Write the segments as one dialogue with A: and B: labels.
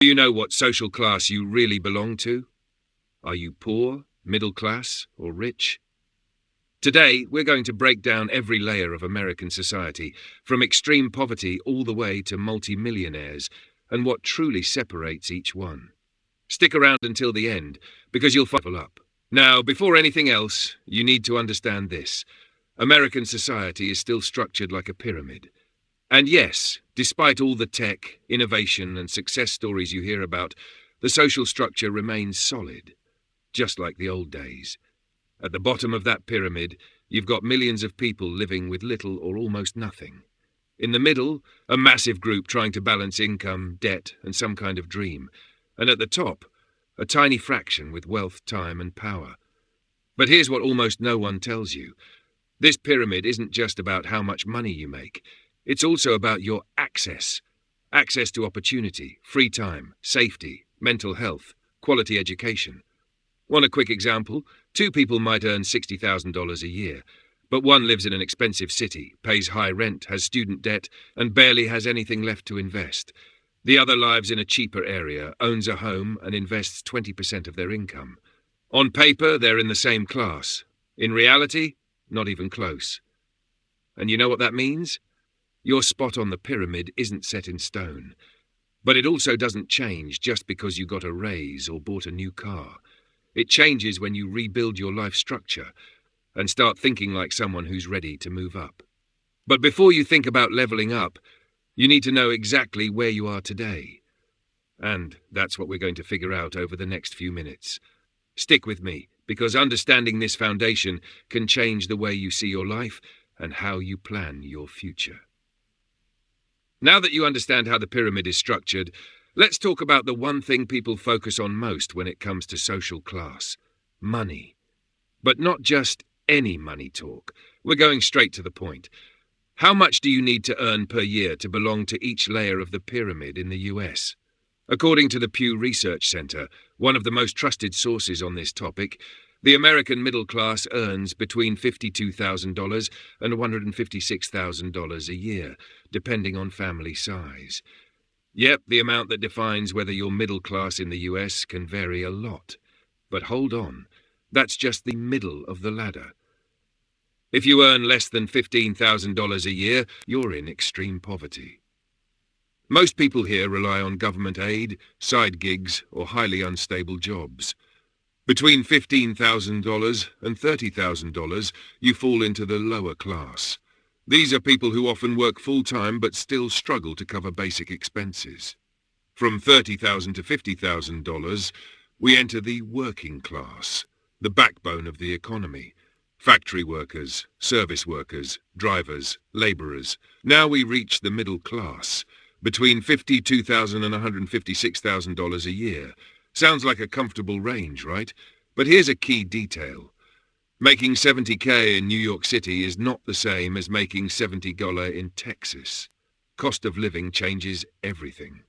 A: Do you know what social class you really belong to? Are you poor, middle class, or rich? Today, we're going to break down every layer of American society, from extreme poverty all the way to multi-millionaires, and what truly separates each one. Stick around until the end, because you'll level up. Now, before anything else, you need to understand this. American society is still structured like a pyramid. And yes, despite all the tech, innovation, and success stories you hear about, the social structure remains solid, just like the old days. At the bottom of that pyramid, you've got millions of people living with little or almost nothing. In the middle, a massive group trying to balance income, debt, and some kind of dream. And at the top, a tiny fraction with wealth, time, and power. But here's what almost no one tells you. This pyramid isn't just about how much money you make. It's also about your access. Access to opportunity, free time, safety, mental health, quality education. Want a quick example? Two people might earn $60,000 a year, but one lives in an expensive city, pays high rent, has student debt, and barely has anything left to invest. The other lives in a cheaper area, owns a home, and invests 20% of their income. On paper, they're in the same class. In reality, not even close. And you know what that means? Your spot on the pyramid isn't set in stone. But it also doesn't change just because you got a raise or bought a new car. It changes when you rebuild your life structure and start thinking like someone who's ready to move up. But before you think about leveling up, you need to know exactly where you are today. And that's what we're going to figure out over the next few minutes. Stick with me, because understanding this foundation can change the way you see your life and how you plan your future. Now that you understand how the pyramid is structured, let's talk about the one thing people focus on most when it comes to social class: money. But not just any money talk. We're going straight to the point. How much do you need to earn per year to belong to each layer of the pyramid in the US? According to the Pew Research Center, one of the most trusted sources on this topic, the American middle class earns between $52,000 and $156,000 a year, depending on family size. Yep, the amount that defines whether you're middle class in the US can vary a lot. But hold on, that's just the middle of the ladder. If you earn less than $15,000 a year, you're in extreme poverty. Most people here rely on government aid, side gigs, or highly unstable jobs. Between $15,000 and $30,000, you fall into the lower class. These are people who often work full-time but still struggle to cover basic expenses. From $30,000 to $50,000, we enter the working class, the backbone of the economy. Factory workers, service workers, drivers, laborers. Now we reach the middle class, between $52,000 and $156,000 a year. Sounds like a comfortable range, right? But here's a key detail. Making $70K in New York City is not the same as making $70 in Texas. Cost of living changes everything.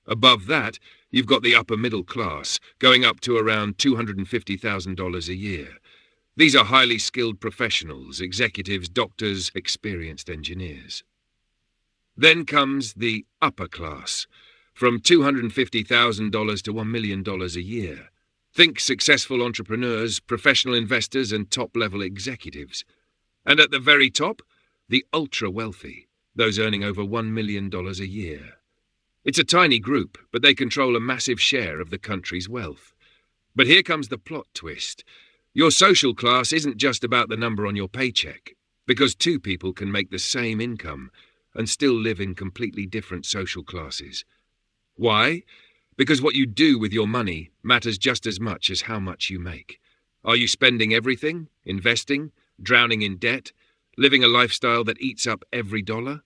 A: Above that, you've got the upper middle class, going up to around $250,000 a year. These are highly skilled professionals, executives, doctors, experienced engineers. Then comes the upper class, from $250,000 to $1 million a year. Think successful entrepreneurs, professional investors, and top-level executives. And at the very top, the ultra-wealthy, those earning over $1 million a year. It's a tiny group, but they control a massive share of the country's wealth. But here comes the plot twist. Your social class isn't just about the number on your paycheck, because two people can make the same income and still live in completely different social classes. Why? Because what you do with your money matters just as much as how much you make. Are you spending everything, investing, drowning in debt, living a lifestyle that eats up every dollar?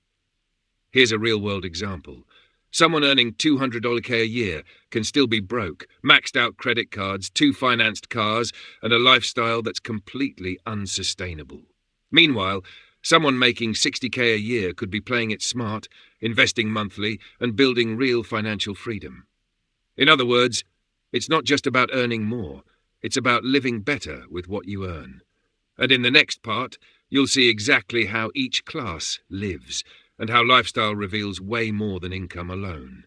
A: Here's a real-world example. Someone earning $200K a year can still be broke, maxed out credit cards, 2 financed cars, and a lifestyle that's completely unsustainable. Meanwhile, someone making $60K a year could be playing it smart, investing monthly, and building real financial freedom. In other words, it's not just about earning more, it's about living better with what you earn. And in the next part, you'll see exactly how each class lives, and how lifestyle reveals way more than income alone.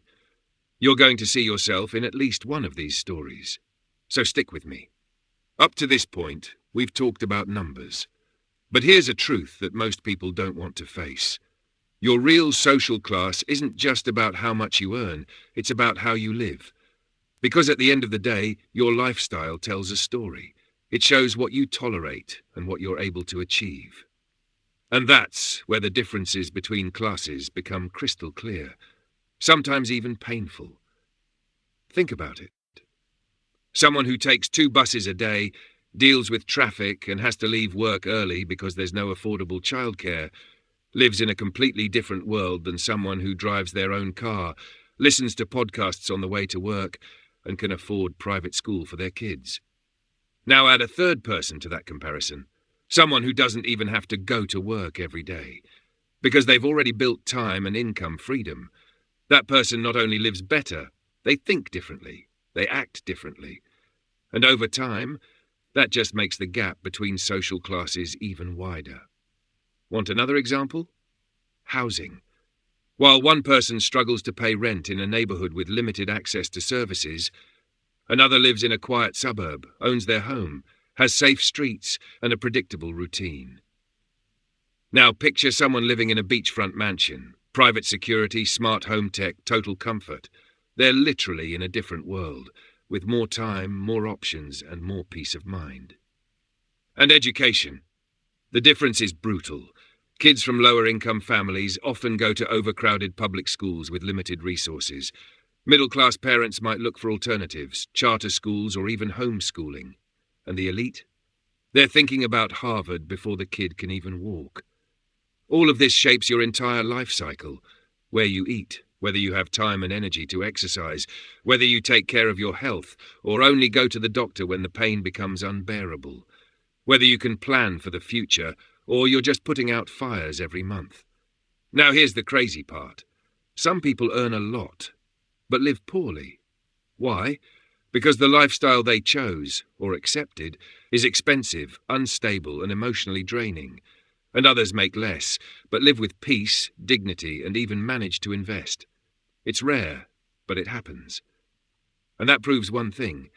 A: You're going to see yourself in at least one of these stories. So stick with me. Up to this point, we've talked about numbers. But here's a truth that most people don't want to face. Your real social class isn't just about how much you earn, it's about how you live. Because at the end of the day, your lifestyle tells a story. It shows what you tolerate and what you're able to achieve. And that's where the differences between classes become crystal clear, sometimes even painful. Think about it. Someone who takes 2 buses a day, deals with traffic and has to leave work early because there's no affordable childcare, lives in a completely different world than someone who drives their own car, listens to podcasts on the way to work, and can afford private school for their kids. Now add a third person to that comparison, someone who doesn't even have to go to work every day, because they've already built time and income freedom. That person not only lives better, they think differently, they act differently. And over time, that just makes the gap between social classes even wider. Want another example? Housing. While one person struggles to pay rent in a neighborhood with limited access to services, another lives in a quiet suburb, owns their home, has safe streets and a predictable routine. Now picture someone living in a beachfront mansion, private security, smart home tech, total comfort. They're literally in a different world, with more time, more options, and more peace of mind. And education. The difference is brutal. Kids from lower-income families often go to overcrowded public schools with limited resources. Middle-class parents might look for alternatives, charter schools or even homeschooling. And the elite? They're thinking about Harvard before the kid can even walk. All of this shapes your entire life cycle. Where you eat, whether you have time and energy to exercise, whether you take care of your health, or only go to the doctor when the pain becomes unbearable. Whether you can plan for the future, or you're just putting out fires every month. Now here's the crazy part. Some people earn a lot, but live poorly. Why? Because the lifestyle they chose, or accepted, is expensive, unstable, and emotionally draining. And others make less, but live with peace, dignity, and even manage to invest. It's rare, but it happens. And that proves one thing.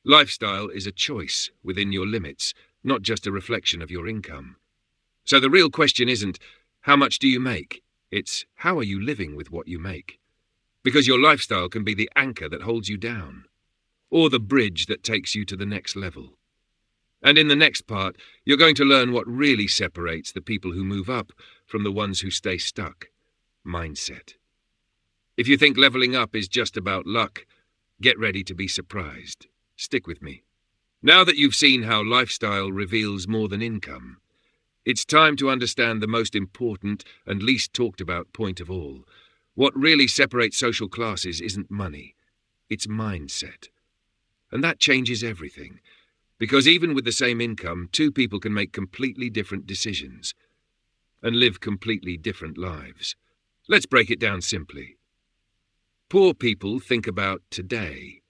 A: Lifestyle is a choice within your limits, not just a reflection of your income. So the real question isn't, how much do you make? It's, how are you living with what you make? Because your lifestyle can be the anchor that holds you down, or the bridge that takes you to the next level. And in the next part, you're going to learn what really separates the people who move up from the ones who stay stuck. Mindset. If you think leveling up is just about luck, get ready to be surprised. Stick with me. Now that you've seen how lifestyle reveals more than income, it's time to understand the most important and least talked about point of all. What really separates social classes isn't money, it's mindset. And that changes everything. Because even with the same income, 2 people can make completely different decisions and live completely different lives. Let's break it down simply. Poor people think about today.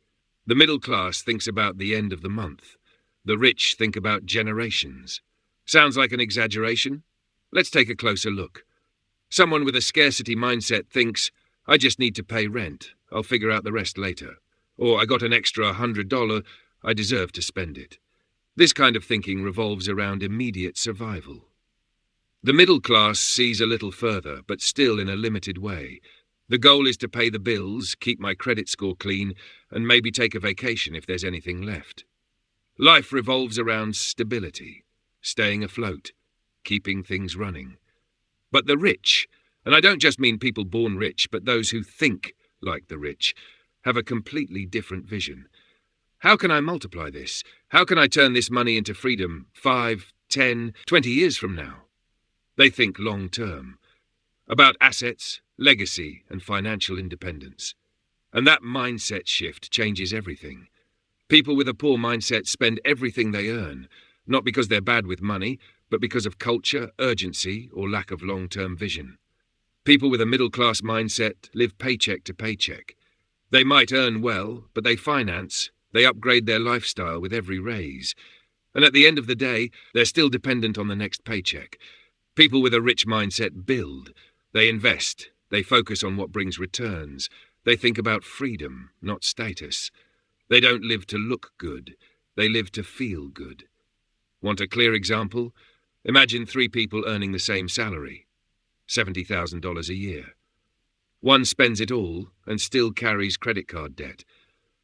A: The middle class thinks about the end of the month. The rich think about generations. Sounds like an exaggeration? Let's take a closer look. Someone with a scarcity mindset thinks, I just need to pay rent. I'll figure out the rest later. Or I got an extra $100, I deserve to spend it. This kind of thinking revolves around immediate survival. The middle class sees a little further, but still in a limited way. The goal is to pay the bills, keep my credit score clean, and maybe take a vacation if there's anything left. Life revolves around stability, staying afloat, keeping things running. But the rich, and I don't just mean people born rich, but those who think like the rich, have a completely different vision. How can I multiply this? How can I turn this money into freedom 5, 10, 20 years from now? They think long term, about assets, legacy, and financial independence. And that mindset shift changes everything. People with a poor mindset spend everything they earn, not because they're bad with money, but because of culture, urgency, or lack of long-term vision. People with a middle-class mindset live paycheck to paycheck. They might earn well, but they finance, they upgrade their lifestyle with every raise. And at the end of the day, they're still dependent on the next paycheck. People with a rich mindset build. They invest. They focus on what brings returns. They think about freedom, not status. They don't live to look good. They live to feel good. Want a clear example? Imagine 3 people earning the same salary, $70,000 a year. One spends it all and still carries credit card debt.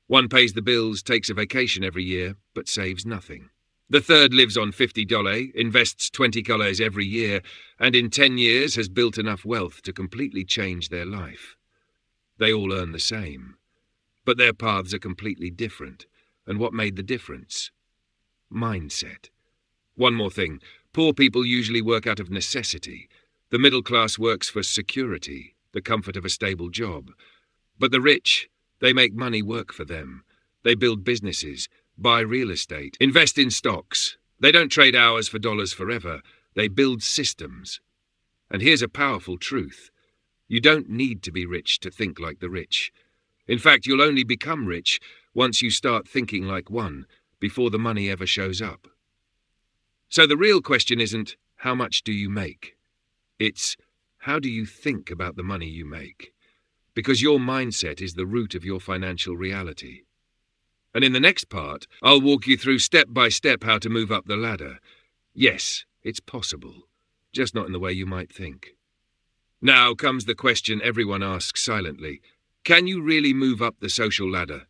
A: One pays the bills, takes a vacation every year, but saves nothing. The third lives on $50, invests $20 every year, and in 10 years has built enough wealth to completely change their life. They all earn the same, but their paths are completely different. And what made the difference? Mindset. One more thing. Poor people usually work out of necessity. The middle class works for security, the comfort of a stable job. But the rich, they make money work for them. They build businesses, buy real estate, invest in stocks. They don't trade hours for dollars forever. They build systems. And here's a powerful truth. You don't need to be rich to think like the rich. In fact, you'll only become rich once you start thinking like one, before the money ever shows up. So the real question isn't, how much do you make? It's, how do you think about the money you make? Because your mindset is the root of your financial reality. And in the next part, I'll walk you through step by step how to move up the ladder. Yes, it's possible, just not in the way you might think. Now comes the question everyone asks silently. Can you really move up the social ladder?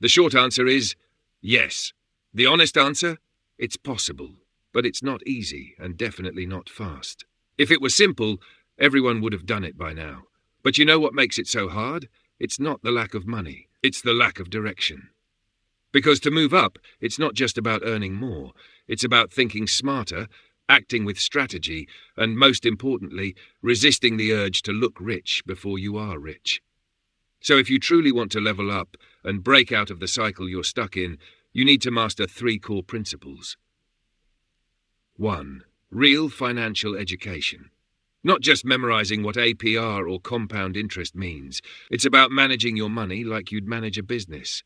A: The short answer is yes. The honest answer? It's possible, but it's not easy and definitely not fast. If it were simple, everyone would have done it by now. But you know what makes it so hard? It's not the lack of money, it's the lack of direction. Because to move up, it's not just about earning more. It's about thinking smarter, acting with strategy, and most importantly, resisting the urge to look rich before you are rich. So if you truly want to level up and break out of the cycle you're stuck in, you need to master 3 core principles. 1. Real financial education. Not just memorizing what APR or compound interest means. It's about managing your money like you'd manage a business.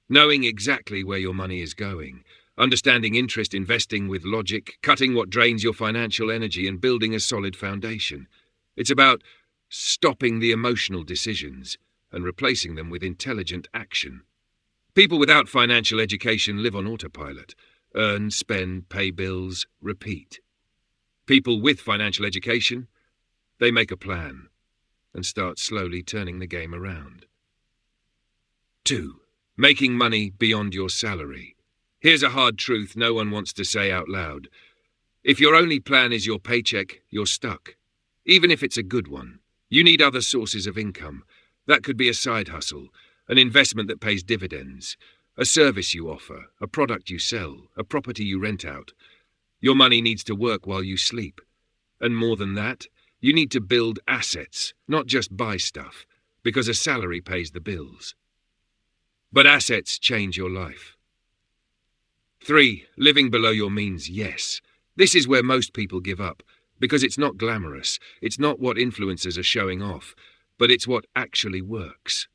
A: Knowing exactly where your money is going. Understanding interest investing with logic, cutting what drains your financial energy and building a solid foundation. It's about stopping the emotional decisions and replacing them with intelligent action. People without financial education live on autopilot. Earn, spend, pay bills, repeat. People with financial education, they make a plan and start slowly turning the game around. 2. Making money beyond your salary. Here's a hard truth no one wants to say out loud. If your only plan is your paycheck, you're stuck. Even if it's a good one. You need other sources of income. That could be a side hustle, an investment that pays dividends, a service you offer, a product you sell, a property you rent out. Your money needs to work while you sleep. And more than that, you need to build assets, not just buy stuff, because a salary pays the bills. But assets change your life. 3. Living below your means, yes. This is where most people give up, because it's not glamorous. It's not what influencers are showing off, but it's what actually works.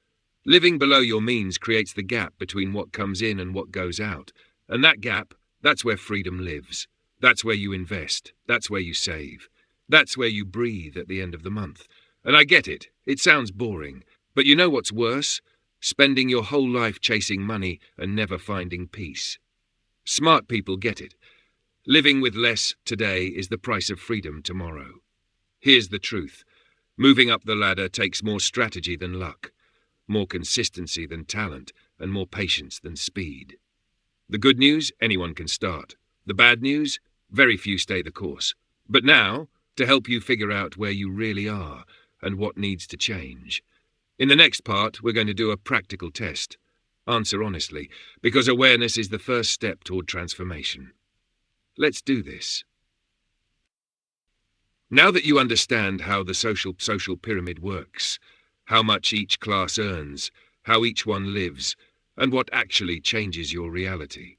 A: Living below your means creates the gap between what comes in and what goes out. And that gap, that's where freedom lives. That's where you invest. That's where you save. That's where you breathe at the end of the month. And I get it. It sounds boring. But you know what's worse? Spending your whole life chasing money and never finding peace. Smart people get it. Living with less today is the price of freedom tomorrow. Here's the truth. Moving up the ladder takes more strategy than luck, more consistency than talent, and more patience than speed. The good news, anyone can start. The bad news, very few stay the course. But now, to help you figure out where you really are and what needs to change. In the next part, we're going to do a practical test. Answer honestly, because awareness is the first step toward transformation. Let's do this. Now that you understand how the social pyramid works, how much each class earns, how each one lives, and what actually changes your reality,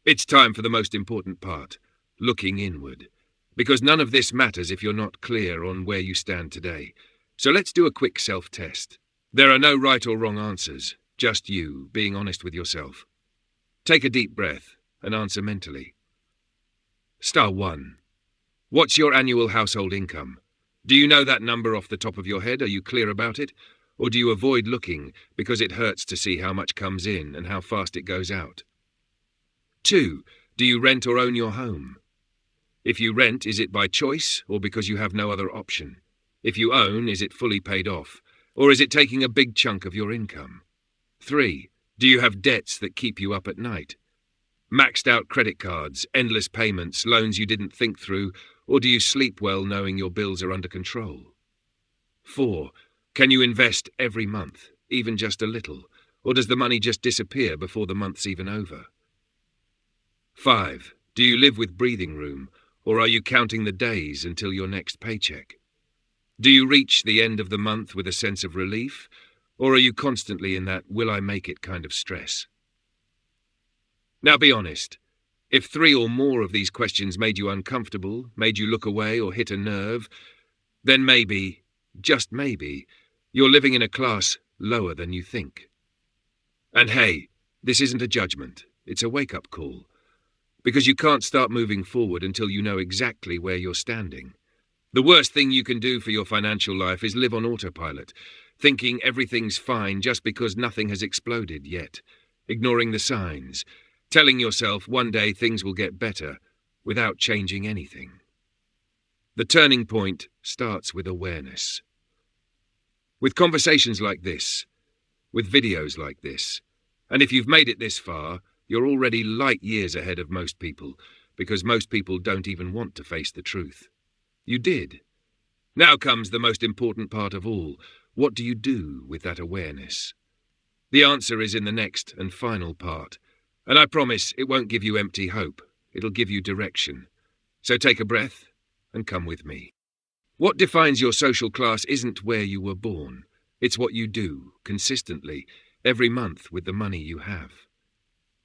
A: it's time for the most important part, looking inward. Because none of this matters if you're not clear on where you stand today. So let's do a quick self-test. There are no right or wrong answers. Just you, being honest with yourself. Take a deep breath and answer mentally. Star 1. What's your annual household income? Do you know that number off the top of your head? Are you clear about it? Or do you avoid looking because it hurts to see how much comes in and how fast it goes out? 2. Do you rent or own your home? If you rent, is it by choice or because you have no other option? If you own, is it fully paid off? Or is it taking a big chunk of your income? 3. Do you have debts that keep you up at night? Maxed out credit cards, endless payments, loans you didn't think through, or do you sleep well knowing your bills are under control? 4. Can you invest every month, even just a little, or does the money just disappear before the month's even over? 5. Do you live with breathing room, or are you counting the days until your next paycheck? Do you reach the end of the month with a sense of relief, or are you constantly in that will I make it kind of stress? Now be honest. If 3 or more of these questions made you uncomfortable, made you look away or hit a nerve, then maybe, just maybe, you're living in a class lower than you think. And hey, this isn't a judgment, it's a wake-up call. Because you can't start moving forward until you know exactly where you're standing. The worst thing you can do for your financial life is live on autopilot, thinking everything's fine just because nothing has exploded yet, ignoring the signs, telling yourself one day things will get better without changing anything. The turning point starts with awareness. With conversations like this, with videos like this, and if you've made it this far, you're already light years ahead of most people, because most people don't even want to face the truth. You did. Now comes the most important part of all. What do you do with that awareness? The answer is in the next and final part. And I promise it won't give you empty hope. It'll give you direction. So take a breath and come with me. What defines your social class isn't where you were born. It's what you do, consistently, every month with the money you have.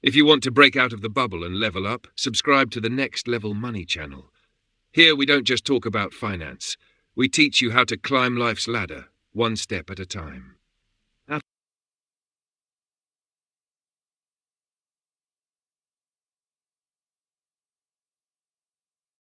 A: If you want to break out of the bubble and level up, subscribe to the Next Level Money channel. Here we don't just talk about finance. We teach you how to climb life's ladder, one step at a time.